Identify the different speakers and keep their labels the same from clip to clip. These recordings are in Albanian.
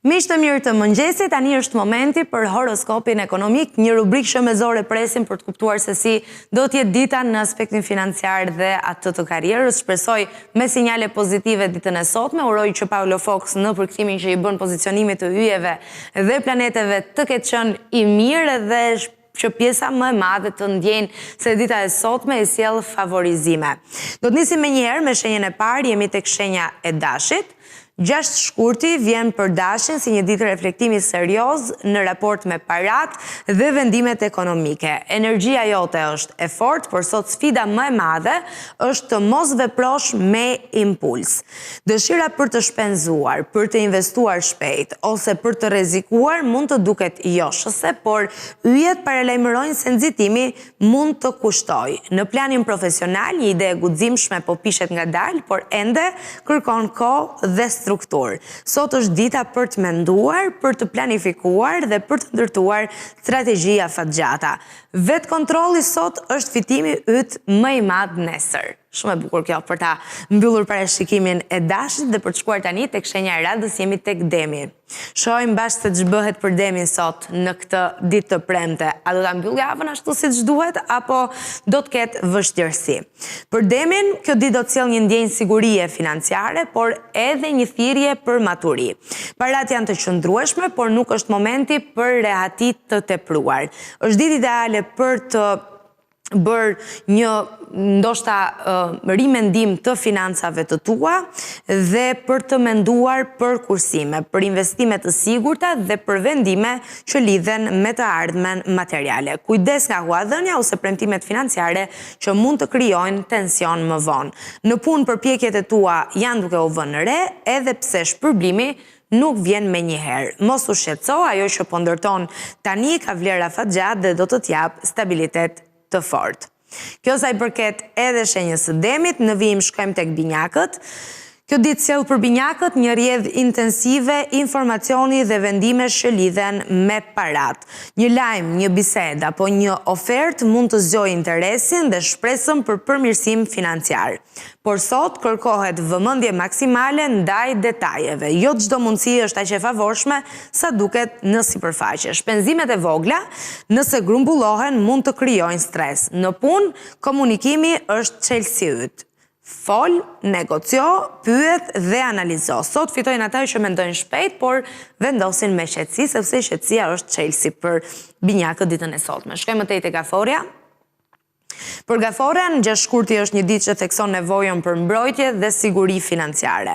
Speaker 1: Miq të mirë të mëngjesit, tani është momenti për horoskopin ekonomik, një rubrikë shëmezore presim për të kuptuar se si do t'jetë dita në aspektin financiar dhe atë të karrierës. Shpresoj me sinjale pozitive ditën e sotme. Uroj që Paulo Fox në përkthimin që i bën pozicionimit të yjeve dhe planeteve të ketë qenë i mirë dhe që pjesa më e madhe të ndjenë se dita e sotme e sjell favorizime. Do të nisim menjëherë me shenjën e parë, jemi tek shenja e Dashit. 6 shkurti vjen për Dashin si një ditë reflektimi serioz në raport me parat dhe vendimet ekonomike. Energjia jote është e fortë, por sot sfida më e madhe është të mos veprosh me impuls. Dëshira për të shpenzuar, për të investuar shpejt ose për të rrezikuar mund të duket joshëse, por yjet paralajmërojnë se nxitimi mund të kushtojë. Në planin profesional, një ide e guximshme po pishet ngadalë, por ende kërkon kohë dhe strukturë. Sot është dita për të menduar, për të planifikuar dhe për të ndërtuar strategji afatgjata. Vetë kontrolli sot është fitimi yt më i madh nesër. Shumë e bukur kjo për ta mbyllur parashikimin e Dashit dhe për të shkuar tani tek shenja e Radhës, jemi tek Demi. Shohim bashkë se ç'bëhet për Demin sot në këtë ditë të premte. A do ta mbyll javën ashtu siç duhet apo do të ketë vështirësi? Për Demin, kjo ditë do të sjellë një ndjenjë sigurie financiare, por edhe një thirrje për maturi. Parat janë të qëndrueshme, por nuk është momenti për rehati të tepruar. Është ditë ideale për të bërë një ndoshta rimendim të financave të tua dhe për të menduar për kursime, për investime të sigurta dhe për vendime që lidhen me të ardhmen materiale. Kujdes nga huadhënia ose premtimet financiare që mund të krijojnë tension më vonë. Në punë përpjekjet e tua janë duke u vënë re, edhe pse shpërblimi nuk vjen me njëherë. Mos u shqetëso, ajo që po ndërton tani ka vlerë afatgjat dhe do të t'jap stabilitet të fortë. Kjo sa i përket edhe shenjës së Demit, në vijim shkojmë tek binjakët. Kjo ditë sjell për binjakët një rrjedhë intensive informacioni dhe vendimesh që lidhen me parat. Një lajm, një bisedë apo një ofertë mund të zgjojë interesin dhe shpresën për përmirësim financiar. Por sot kërkohet vëmendje maksimale ndaj detajeve. Jo çdo mundësi është aq e favorshme sa duket në sipërfaqe. Shpenzimet e vogla, nëse grumbullohen, mund të krijojnë stres. Në punë, komunikimi është çelësi yt. Fol, negocio, pyet dhe analizo. Sot fitojnë ata që mendojnë shpejt, por vendosin me qetësi, sepse qetësia është çelësi për binjakët ditën e sotme. Shkojmë tej tek Gaforia. Për Gaforen, 6 shkurti është një ditë që thekson nevojën për mbrojtje dhe siguri financiare.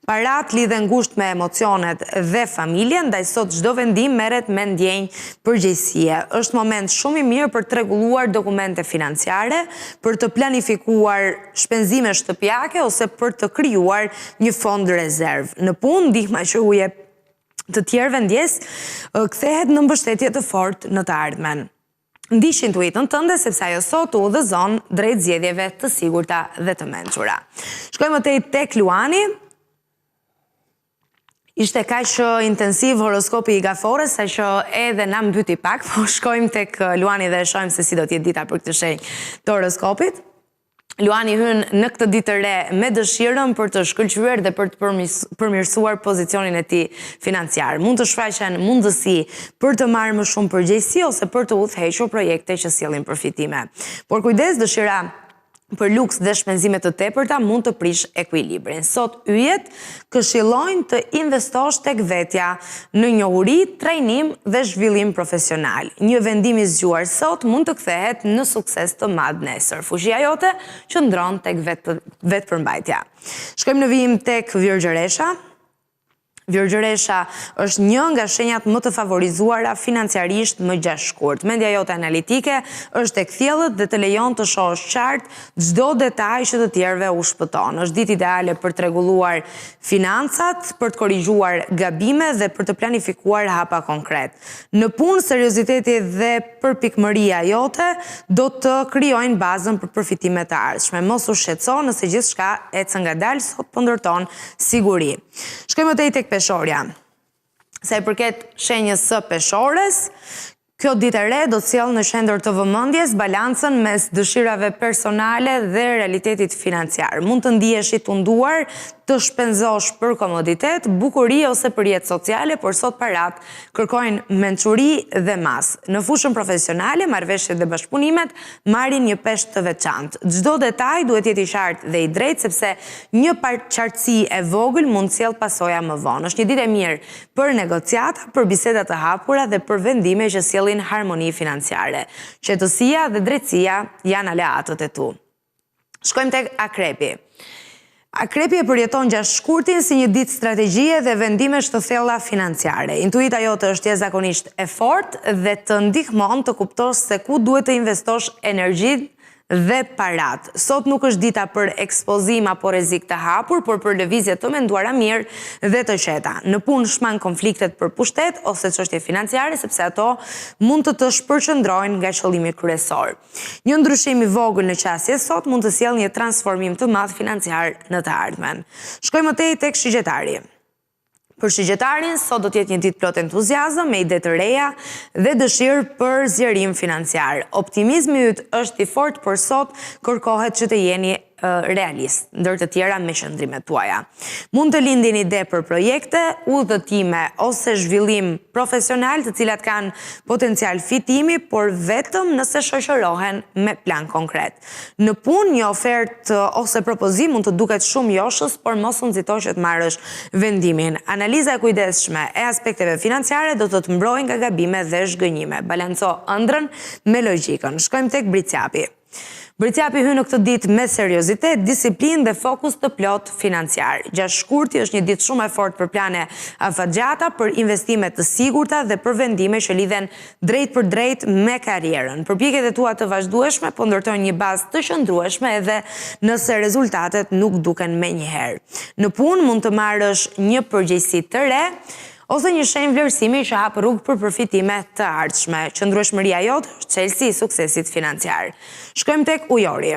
Speaker 1: Parat lidhen ngushtë me emocionet dhe familjen, ndaj sot çdo vendim merret me ndjenjë përgjegjësie. Është moment shumë i mirë për të rregulluar dokumente financiare, për të planifikuar shpenzime shtëpiake ose për të krijuar një fond rezervë. Në punë, ndihma që u jep të tjerëve ndjes kthehet në mbështetje të fortë në të ardhmen. Ndiq intuitën tënde sepse ajo sot u udhëzon drejt zgjedhjeve të sigurta dhe të mençura. Shkojmë tek Luani. Ishte kaq intensiv horoskopi i Gafores, sa që edhe na mbyti pak, po shkojmë tek Luani dhe shohim se si do të jetë dita për këtë shenjë të horoskopit. Luani hyn në këtë ditë të re me dëshirën për të shkëlqyer dhe për të përmirësuar pozicionin e tij financiar. Mund të shfaqen mundësi për të marrë më shumë përgjegjësi ose për të udhëhequr projekte që sjellin përfitime. Por kujdes, dëshira për luks dhe shpenzime të tepërta mund të prish ekuilibrin. Sot yjet këshillojnë të investosh tek vetja në njohuri, trajnim dhe zhvillim profesional. Një vendim i zgjuar sot mund të kthehet në sukses të madh nesër. Fuqia jote qëndron tek vetëpërmbajtja. Shkojmë në vijim tek Virgjëresha. Virgjëresha është një nga shenjat më të favorizuara financiarisht më 6 shkurt. Mendja jote analitike është tek thjellët dhe të lejon të shohësh qartë çdo detaj që të tjerëve u shpëton. Është ditë ideale për të rregulluar financat, për të korrigjuar gabime dhe për të planifikuar hapa konkret. Në punë, serioziteti dhe përpikmëria jote do të krijojnë bazën për përfitime të ardhshme. Mos u shqetëso nëse gjithçka ecën ngadalë, sot po ndërton siguri. Shkojmë tek Peshorja. Sa i përket shenjës së Peshores, Kjo ditë e re do të sjellë në qendër të vëmendjes balancën mes dëshirave personale dhe realitetit financiar. Mund të ndihesh i tunduar, të shpenzosh për komoditet, bukuri ose për jetë sociale, por sot parat kërkojnë mençuri dhe mas. Në fushën profesionale, marrëveshjet dhe bashkëpunimet marrin një peshë të veçantë. Çdo detaj duhet jetë i qartë dhe i drejtë, sepse një qartësi e vogël mund të sjellë pasoja më vonë. Është një ditë e mirë për negociata, për biseda të hapura dhe për vendime që sjellin harmoni financiare. Qetësia dhe drejtësia janë aleatët e tu. Shkojmë tek Akrepi. Akrepi e përjeton gjashtë shkurtin si një ditë strategjie dhe vendimesh të thella financiare. Intuita jote është jashtëzakonisht e fortë dhe të ndihmon të kuptosh se ku duhet të investosh energjinë dhe parat. Sot nuk është dita për ekspozim apo rrezik të hapur, por për lëvizje të menduara mirë dhe të qeta. Në punë shmang konfliktet për pushtet ose çështje financiare, sepse ato mund të shpërqendrojnë nga qëllimi kryesor. Një ndryshim i vogël në qasje sot mund të sjellë një transformim të madh financiar në të ardhmen. Shkojmë më tej tek shigjetari. Për shigjetarin, sot do t'jetë një ditë plot entuziazëm, me ide të reja dhe dëshirë për zgjerim financiar. Optimizmi yt është i fortë, por sot kërkohet që të jeni realist, ndër të tjera me qëndrimet tuaja. Mund të lindin ide për projekte, udhëtime ose zhvillim profesional, të cilat kanë potencial fitimi, por vetëm nëse shoqërohen me plan konkret. Në punë, një ofertë ose propozim mund të duket shumë joshës, por mos u nxito që të marrësh vendimin. Analiza e kujdesshme e aspekteve financiare do të të mbrojë nga gabime dhe zhgënjime. Balanco ëndrrën me logjikën. Shkojmë tek Bricjapi. Bricjapi hyn në këtë ditë me seriozitet, disiplinë dhe fokus të plot financiar. Gjashtë shkurti është një ditë shumë e fortë për plane afatgjata, për investime të sigurta dhe për vendime që lidhen drejt për drejt me karrierën. Përpjekjet e tua të vazhdueshme po ndërtojnë një bazë të qëndrueshme edhe nëse rezultatet nuk duken menjëherë. Në punë mund të marrësh një përgjegjësi të re, ose një shenjë vlerësimi që hap rrugë për përfitime të ardhshme. Qëndrueshmëria jote është çelësi i suksesit financiar. Shkojmë tek Ujori.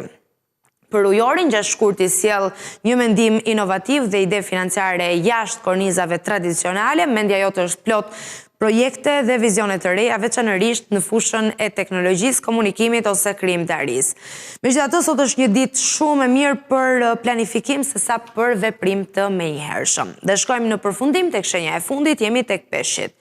Speaker 1: Për Ujorin, gjashtë shkurti sjell një mendim inovativ dhe ide financiare jashtë kornizave tradicionale. Mendja jote është plot projekte dhe vizione të reja, veçanërisht në fushën e teknologjisë, komunikimit ose krijimtarisë. Megjithatë, sot është një ditë shumë e mirë për planifikim sesa për veprim të menjëhershëm. Dhe shkojmë në përfundim tek shenja e fundit, jemi tek Peshqit.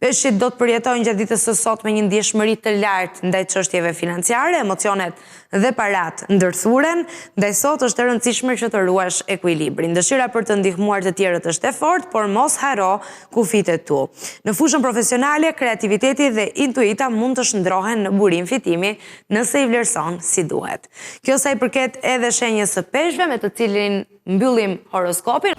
Speaker 1: Peshqit do të përjetojnë gjatë ditës së sot me një ndjeshmëri të lartë ndaj çështjeve financiare, emocionet dhe parat ndërthuren, ndaj sot është e rëndësishme që të ruash ekuilibrin. Dëshira për të ndihmuar të tjerët është e fortë, por mos haro kufijtë tu. Në fushën profesionale, kreativiteti dhe intuita mund të shndrohen në burim fitimi nëse i vlerëson si duhet. Kjo sa i përket edhe shenjës së peshqve, me të cilin mbyllim horoskopin.